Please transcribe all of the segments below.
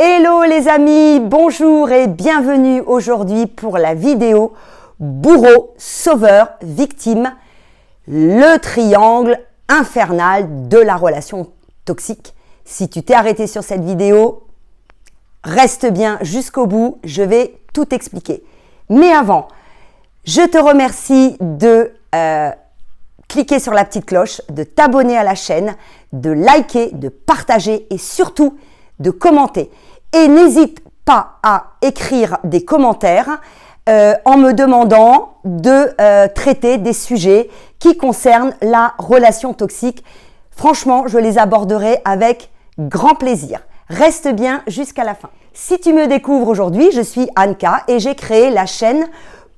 Hello les amis, bonjour et bienvenue aujourd'hui pour la vidéo bourreau, sauveur, victime, le triangle infernal de la relation toxique. Si tu t'es arrêté sur cette vidéo, reste bien jusqu'au bout, je vais tout expliquer. Mais avant, je te remercie de cliquer sur la petite cloche, de t'abonner à la chaîne, de liker, de partager et surtout de commenter. Et n'hésite pas à écrire des commentaires en me demandant de traiter des sujets qui concernent la relation toxique. Franchement, je les aborderai avec grand plaisir. Reste bien jusqu'à la fin. Si tu me découvres aujourd'hui, je suis Anka et j'ai créé la chaîne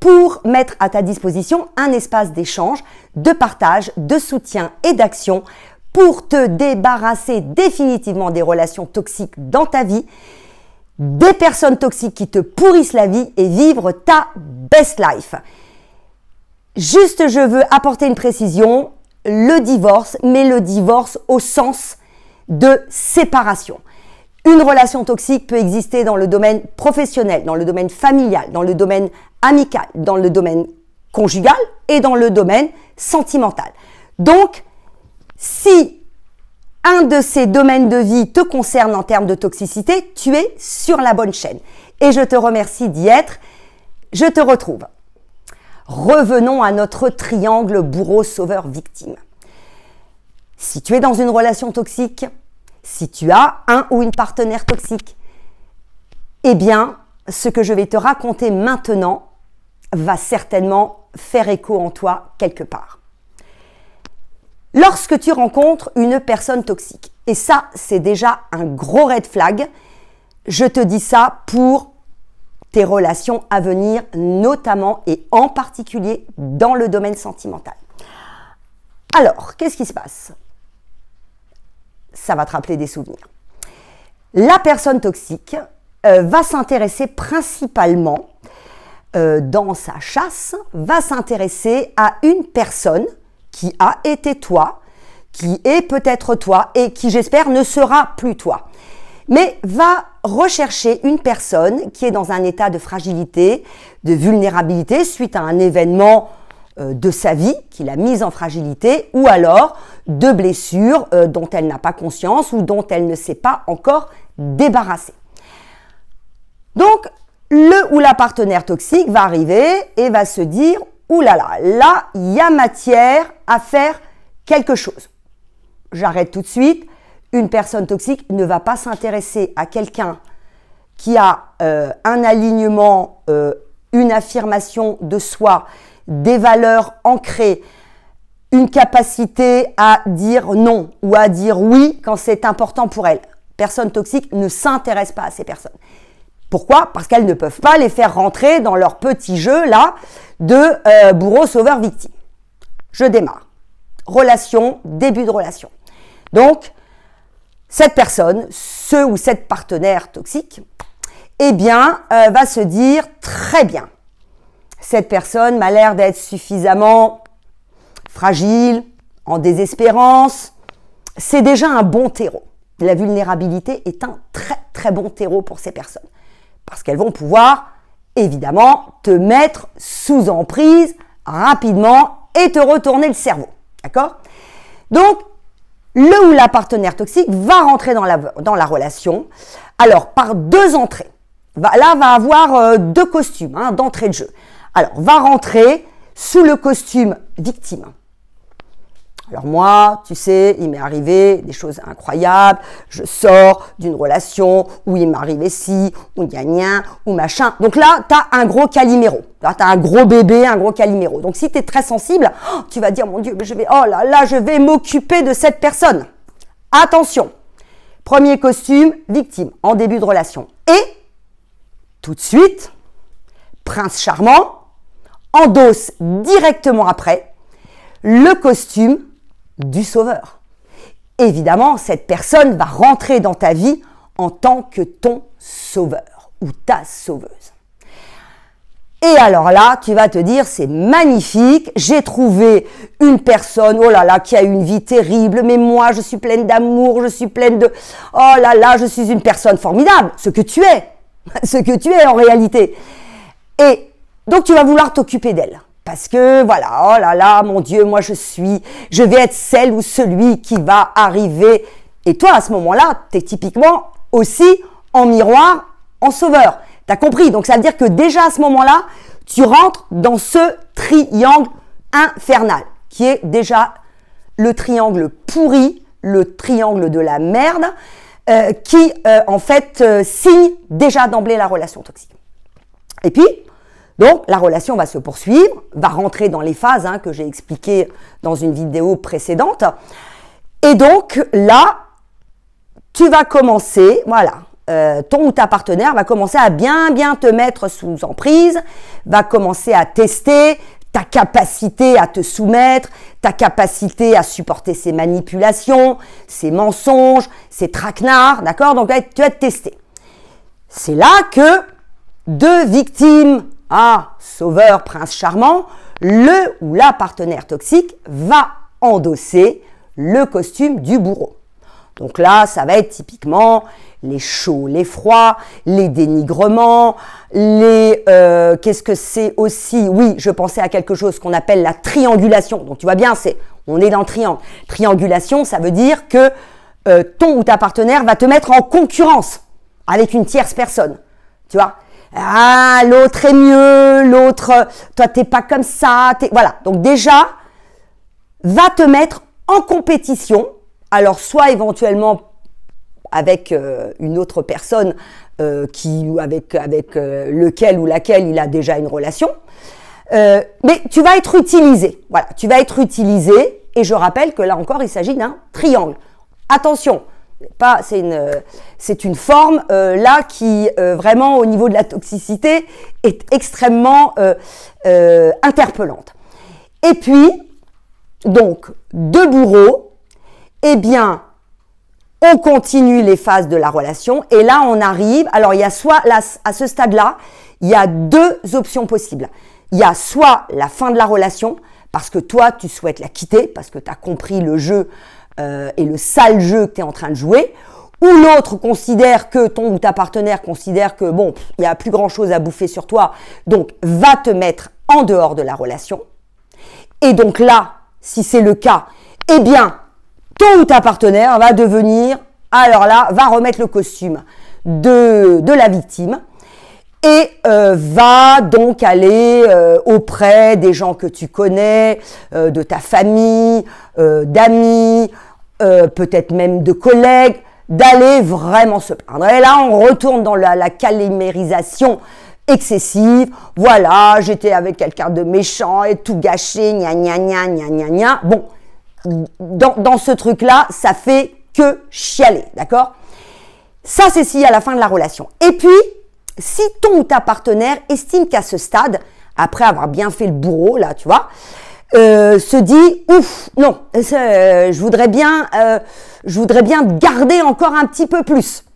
pour mettre à ta disposition un espace d'échange, de partage, de soutien et d'action pour te débarrasser définitivement des relations toxiques dans ta vie, des personnes toxiques qui te pourrissent la vie et vivre ta best life. Juste, je veux apporter une précision, le divorce, mais le divorce au sens de séparation. Une relation toxique peut exister dans le domaine professionnel, dans le domaine familial, dans le domaine amical, dans le domaine conjugal et dans le domaine sentimental. Donc, si un de ces domaines de vie te concerne en termes de toxicité, tu es sur la bonne chaîne. Et je te remercie d'y être. Je te retrouve. Revenons à notre triangle bourreau, sauveur, victime. Si tu es dans une relation toxique, si tu as un ou une partenaire toxique, eh bien, ce que je vais te raconter maintenant va certainement faire écho en toi quelque part. Lorsque tu rencontres une personne toxique, et ça, c'est déjà un gros red flag, je te dis ça pour tes relations à venir, notamment et en particulier dans le domaine sentimental. Alors, qu'est-ce qui se passe? Ça va te rappeler des souvenirs. La personne toxique va s'intéresser principalement, dans sa chasse, va s'intéresser à une personne qui a été toi, qui est peut-être toi et qui, j'espère, ne sera plus toi. Mais va rechercher une personne qui est dans un état de fragilité, de vulnérabilité suite à un événement de sa vie qui l'a mise en fragilité ou alors de blessures dont elle n'a pas conscience ou dont elle ne s'est pas encore débarrassée. Donc, le ou la partenaire toxique va arriver et va se dire « Ouh là là, là, il y a matière à faire quelque chose. » J'arrête tout de suite. Une personne toxique ne va pas s'intéresser à quelqu'un qui a un alignement, une affirmation de soi, des valeurs ancrées, une capacité à dire non ou à dire oui quand c'est important pour elle. Personne toxique ne s'intéresse pas à ces personnes. Pourquoi? Parce qu'elles ne peuvent pas les faire rentrer dans leur petit jeu là de bourreau, sauveur, victime. Je démarre. Relation, début de relation. Donc, cette personne, ce ou cette partenaire toxique, eh bien, va se dire très bien. Cette personne m'a l'air d'être suffisamment fragile, en désespérance. C'est déjà un bon terreau. La vulnérabilité est un très très bon terreau pour ces personnes. Parce qu'elles vont pouvoir, évidemment, te mettre sous emprise rapidement et te retourner le cerveau. D'accord? Donc, le ou la partenaire toxique va rentrer dans la relation. Alors, par deux entrées. Là, va avoir deux costumes d'entrée de jeu. Alors, va rentrer sous le costume victime. Alors moi, tu sais, il m'est arrivé des choses incroyables, je sors d'une relation où il m'est arrivé ci, ou gna gna, ou machin. Donc là, tu as un gros Calimero. Là, tu as un gros bébé, un gros Calimero. Donc si tu es très sensible, tu vas dire, mon Dieu, mais oh là là, je vais m'occuper de cette personne. Attention, premier costume, victime, en début de relation. Et, tout de suite, prince charmant, endosse directement après le costume du sauveur. Évidemment, cette personne va rentrer dans ta vie en tant que ton sauveur ou ta sauveuse. Et alors là, tu vas te dire, c'est magnifique, j'ai trouvé une personne, oh là là, qui a une vie terrible, mais moi, je suis pleine d'amour, je suis pleine de, oh là là, je suis une personne formidable, ce que tu es en réalité. Et donc, tu vas vouloir t'occuper d'elle. Parce que, voilà, oh là là, mon Dieu, moi, je vais être celle ou celui qui va arriver. Et toi, à ce moment-là, tu es typiquement aussi en miroir, en sauveur. T'as compris? Donc, ça veut dire que déjà à ce moment-là, tu rentres dans ce triangle infernal, qui est déjà le triangle pourri, le triangle de la merde, qui, en fait, signe déjà d'emblée la relation toxique. Et puis, donc, la relation va se poursuivre, va rentrer dans les phases que j'ai expliquées dans une vidéo précédente. Et donc, là, tu vas commencer, voilà, ton ou ta partenaire va commencer à bien te mettre sous emprise, va commencer à tester ta capacité à te soumettre, ta capacité à supporter ses manipulations, ses mensonges, ses traquenards, d'accord? Donc là, tu vas te tester. C'est là que deux victimes, sauveur, prince charmant, le ou la partenaire toxique va endosser le costume du bourreau. Donc là, ça va être typiquement les chauds, les froids, les dénigrements, qu'est-ce que c'est aussi? Oui, je pensais à quelque chose qu'on appelle la triangulation. Donc tu vois bien, on est dans le triangle. Triangulation, ça veut dire que ton ou ta partenaire va te mettre en concurrence avec une tierce personne. Tu vois? Ah, l'autre est mieux, l'autre, toi t'es pas comme ça. Voilà, donc déjà, va te mettre en compétition. Alors, soit éventuellement avec une autre personne avec lequel ou laquelle il a déjà une relation, mais tu vas être utilisé. Voilà, tu vas être utilisé. Et je rappelle que là encore, il s'agit d'un triangle. Attention, c'est une forme là qui vraiment au niveau de la toxicité est extrêmement interpellante. Et puis, donc, deux bourreaux. Eh bien, on continue les phases de la relation et là, on arrive. Alors, il y a soit, là, à ce stade-là, il y a deux options possibles. Il y a soit la fin de la relation, parce que toi, tu souhaites la quitter, parce que tu as compris le jeu et le sale jeu que tu es en train de jouer, ou l'autre considère que ton ou ta partenaire considère que, bon, il n'y a plus grand-chose à bouffer sur toi, donc va te mettre en dehors de la relation. Et donc là, si c'est le cas, eh bien, ton ou ta partenaire va devenir, alors là, va remettre le costume de la victime et va donc aller auprès des gens que tu connais, de ta famille, d'amis, peut-être même de collègues, d'aller vraiment se plaindre. Et là, on retourne dans la calimérisation excessive. Voilà, j'étais avec quelqu'un de méchant et tout gâché, gna gna gna gna gna gna. Bon. Dans ce truc-là, ça fait que chialer, d'accord? Ça, c'est si à la fin de la relation. Et puis, si ton ou ta partenaire estime qu'à ce stade, après avoir bien fait le bourreau, là, tu vois, se dit, ouf, non, je voudrais bien garder encore un petit peu plus.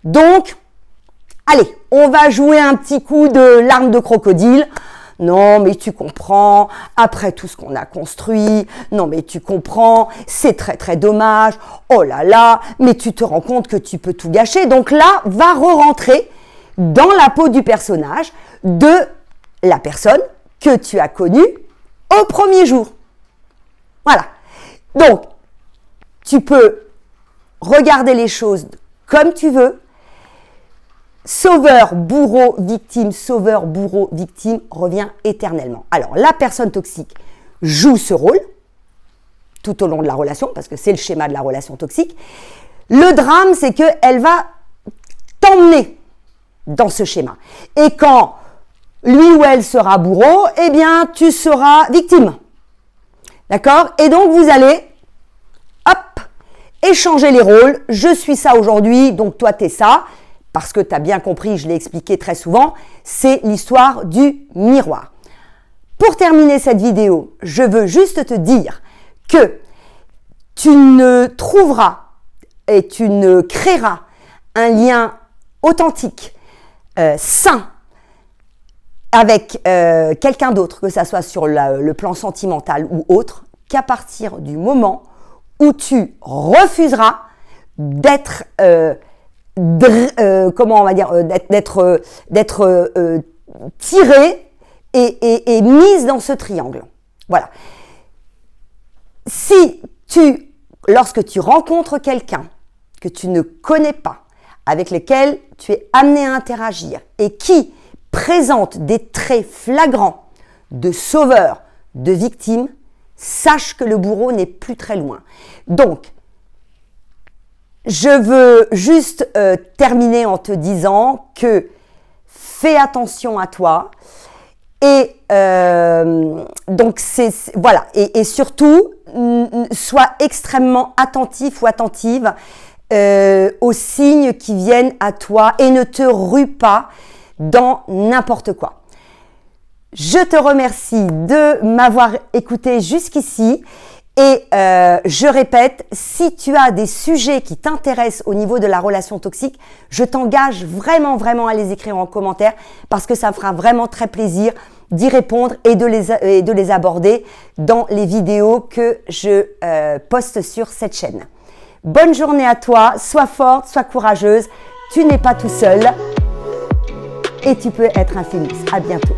Donc, allez, on va jouer un petit coup de larmes de crocodile. Non, mais tu comprends, après tout ce qu'on a construit, non, mais tu comprends, c'est très très dommage, oh là là, mais tu te rends compte que tu peux tout gâcher. Donc là, va re-rentrer dans la peau du personnage de la personne que tu as connue au premier jour. Voilà. Donc, tu peux regarder les choses comme tu veux. Sauveur, bourreau, victime, sauveur, bourreau, victime revient éternellement. Alors, la personne toxique joue ce rôle tout au long de la relation, parce que c'est le schéma de la relation toxique. Le drame, c'est qu'elle va t'emmener dans ce schéma. Et quand lui ou elle sera bourreau, eh bien, tu seras victime. D'accord? Et donc, vous allez, hop, échanger les rôles. Je suis ça aujourd'hui, donc toi, t'es ça. Parce que tu as bien compris, je l'ai expliqué très souvent, c'est l'histoire du miroir. Pour terminer cette vidéo, je veux juste te dire que tu ne trouveras et tu ne créeras un lien authentique, sain, avec quelqu'un d'autre, que ça soit sur le plan sentimental ou autre, qu'à partir du moment où tu refuseras d'être comment on va dire d'être tiré et mise dans ce triangle. Voilà. Si lorsque tu rencontres quelqu'un que tu ne connais pas, avec lequel tu es amené à interagir et qui présente des traits flagrants de sauveur, de victime, sache que le bourreau n'est plus très loin. Donc, je veux juste terminer en te disant que fais attention à toi et donc voilà, et surtout sois extrêmement attentif ou attentive aux signes qui viennent à toi et ne te rue pas dans n'importe quoi. Je te remercie de m'avoir écouté jusqu'ici et je répète, si tu as des sujets qui t'intéressent au niveau de la relation toxique, je t'engage vraiment à les écrire en commentaire parce que ça me fera vraiment très plaisir d'y répondre et de les aborder dans les vidéos que je poste sur cette chaîne. Bonne journée à toi, sois forte, sois courageuse, tu n'es pas tout seul et tu peux être un phénix. À bientôt.